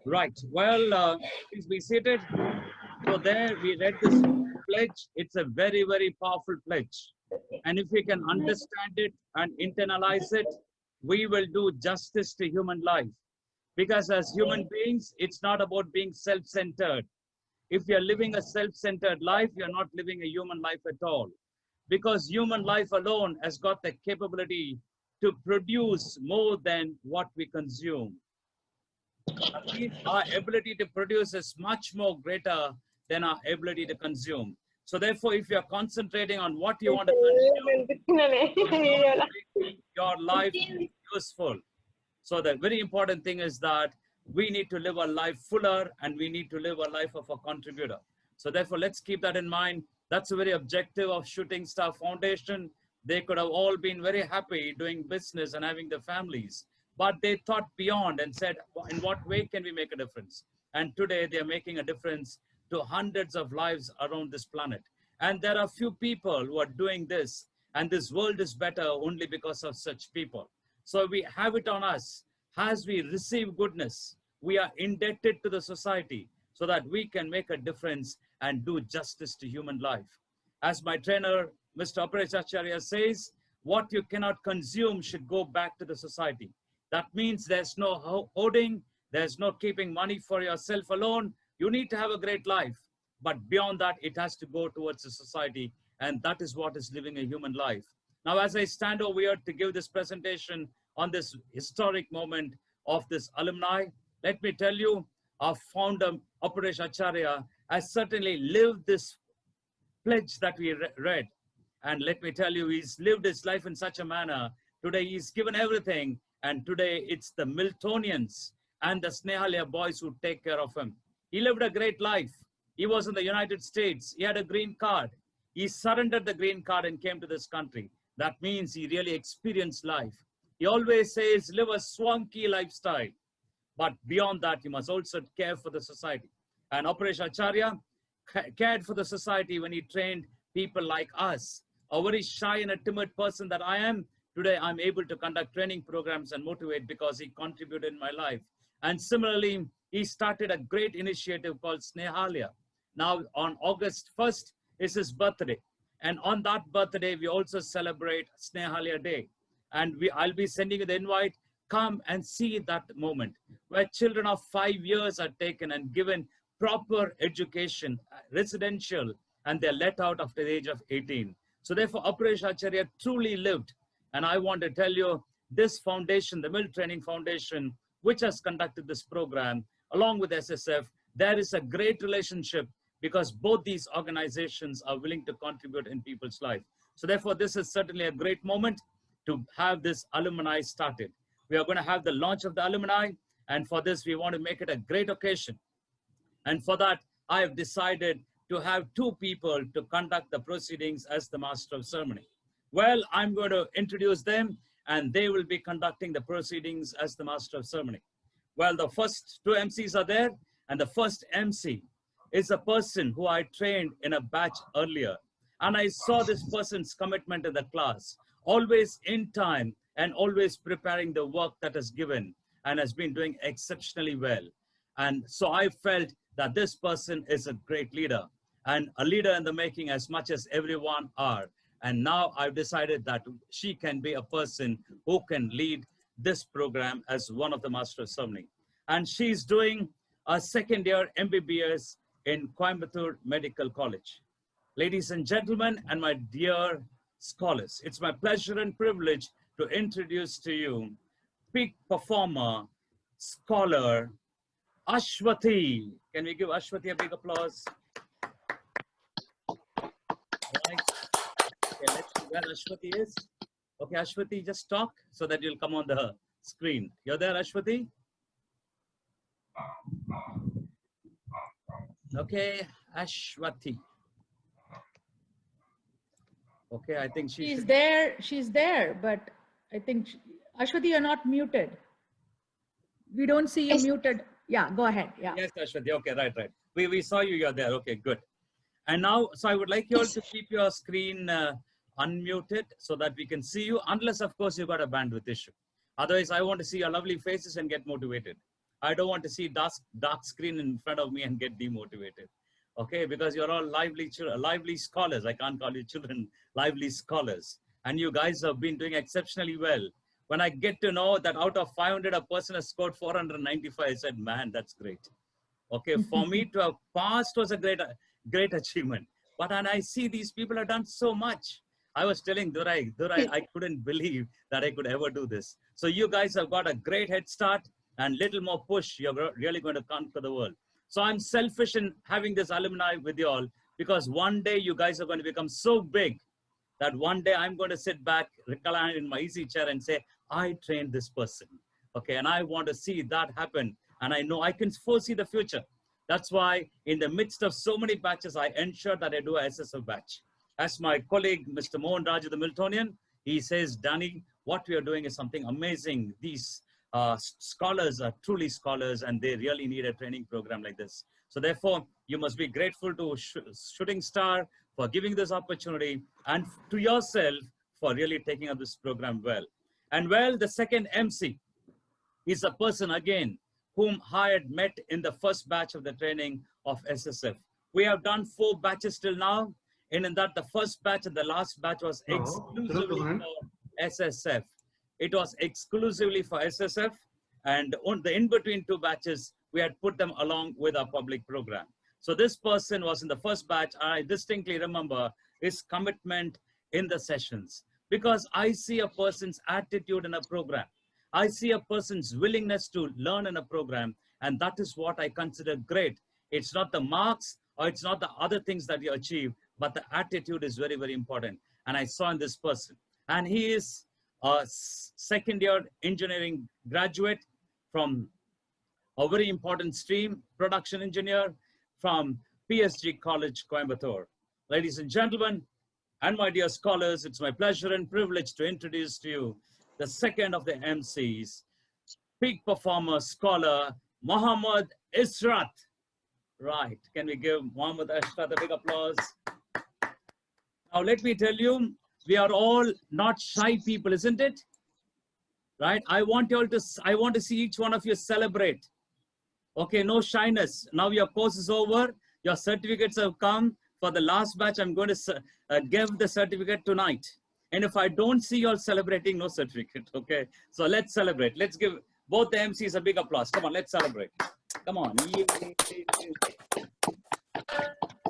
Right. Well, please be seated. So there we read this pledge. It's a very, very powerful pledge. And if we can understand it and internalize it, we will do justice to human life. Because as human beings, it's not about being self-centered. If you're living a self-centered life, you're not living a human life at all. Because human life alone has got the capability to produce more than what we consume. That means our ability to produce is much more greater than our ability to consume. So therefore, if you're concentrating on what you want to consume, your life useful. So the very important thing is that we need to live a life fuller and we need to live a life of a contributor. So therefore, let's keep that in mind. That's the very objective of Shooting Star Foundation. They could have all been very happy doing business and having their families, but they thought beyond and said, in what way can we make a difference? And today they are making a difference to hundreds of lives around this planet. And there are few people who are doing this, and this world is better only because of such people. So we have it on us. As we receive goodness, we are indebted to the society so that we can make a difference and do justice to human life. As my trainer, Mr. Aparesh Acharya says, what you cannot consume should go back to the society. That means there's no hoarding, there's no keeping money for yourself alone. You need to have a great life. But beyond that, it has to go towards the society. And that is what is living a human life. Now, as I stand over here to give this presentation on this historic moment of this alumni, let me tell you, our founder, Aparesh Acharya, has certainly lived this pledge that we read. And let me tell you, he's lived his life in such a manner. Today, he's given everything. And today, it's the Miltonians and the Snehalia boys who take care of him. He lived a great life. He was in the United States. He had a green card. He surrendered the green card and came to this country. That means he really experienced life. He always says, live a swanky lifestyle. But beyond that, you must also care for the society. And Aparesh Acharya cared for the society when he trained people like us. A very shy and a timid person that I am, today I'm able to conduct training programs and motivate because he contributed in my life. And similarly, he started a great initiative called Snehalia. Now on August 1st is his birthday. And on that birthday, we also celebrate Snehalia Day. And I'll be sending you the invite. Come and see that moment where children of 5 years are taken and given proper education, residential, and they're let out after the age of 18. So therefore, Aparesh Acharya truly lived. And I want to tell you, this foundation, the Mill Training Foundation, which has conducted this program, along with SSF, there is a great relationship because both these organizations are willing to contribute in people's life. So therefore, this is certainly a great moment to have this alumni started. We are going to have the launch of the alumni, and for this, we want to make it a great occasion. And for that, I have decided to have 2 people to conduct the proceedings as the master of ceremony. Well, I'm going to introduce them, and they will be conducting the proceedings as the master of ceremony. Well, the first 2 MCs are there, and the first MC is a person who I trained in a batch earlier. And I saw this person's commitment in the class, always in time and always preparing the work that is given and has been doing exceptionally well. And so I felt that this person is a great leader and a leader in the making as much as everyone are. And now I've decided that she can be a person who can lead this program as one of the master of ceremony. And she's doing a 2nd year MBBS in Coimbatore Medical College. Ladies and gentlemen, and my dear scholars, it's my pleasure and privilege to introduce to you peak performer, scholar, Ashwathi. Can we give Ashwathi a big applause? Right. Okay, let's see where Ashwathi is. Okay, Ashwathi, just talk so that you'll come on the screen. You're there, Ashwathi? Okay, Ashwathi. Okay, I think she's there. She's there, but I think Ashwathi, you're not muted. We don't see you muted. Yeah, go ahead. Yeah. Yes, Ashwathi. Okay, right. We saw you. You're there. Okay, good. And now, so I would like you all to keep your screen unmuted so that we can see you, unless, of course, you've got a bandwidth issue. Otherwise, I want to see your lovely faces and get motivated. I don't want to see dark screen in front of me and get demotivated. Okay, because you're all lively scholars. I can't call you children, lively scholars. And you guys have been doing exceptionally well. When I get to know that out of 500, a person has scored 495, I said, man, that's great. Okay, for me to have passed was a great achievement. But and I see these people have done so much. I was telling Durai, I couldn't believe that I could ever do this. So you guys have got a great head start and little more push. You're really going to conquer the world. So I'm selfish in having this alumni with you all because one day you guys are going to become so big that one day I'm going to sit back, recline in my easy chair and say, I trained this person. Okay, and I want to see that happen. And I know I can foresee the future. That's why in the midst of so many batches, I ensure that I do a SSF batch. As my colleague, Mr. Mohan Raju, the Miltonian, he says, Danny, what we are doing is something amazing. These scholars are truly scholars and they really need a training program like this. So therefore, you must be grateful to Shooting Star for giving this opportunity and to yourself for really taking up this program well. And well, the second MC is a person again whom I had met in the first batch of the training of SSF. We have done 4 batches till now. And in that, the first batch and the last batch was exclusively for SSF. It was exclusively for SSF. And on the in-between 2 batches, we had put them along with our public program. So this person was in the first batch. I distinctly remember his commitment in the sessions because I see a person's attitude in a program. I see a person's willingness to learn in a program, and that is what I consider great. It's not the marks or it's not the other things that you achieve, but the attitude is very, very important. And I saw in this person. And he is a second-year engineering graduate from a very important stream, production engineer from PSG College, Coimbatore. Ladies and gentlemen, and my dear scholars, it's my pleasure and privilege to introduce to you the second of the MCs, peak performer, scholar, Mohammad Ishrat. Right, can we give Mohammad Ishrat a big applause? Now let me tell you, we are all not shy people, isn't it? Right, I want to see each one of you celebrate. Okay, no shyness. Now your course is over, your certificates have come. For the last batch, I'm going to give the certificate tonight. And if I don't see you all celebrating, no certificate, okay? So let's celebrate. Let's give both the MCs a big applause. Come on, let's celebrate. Come on.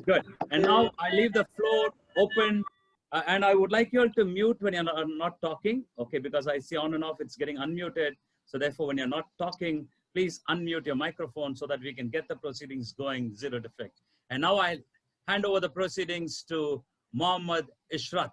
Good. And now I leave the floor open. And I would like you all to mute when you're not talking, okay? Because I see on and off, it's getting unmuted. So therefore, when you're not talking, please unmute your microphone so that we can get the proceedings going, zero defect. And now I'll hand over the proceedings to Mohammad Ishrat.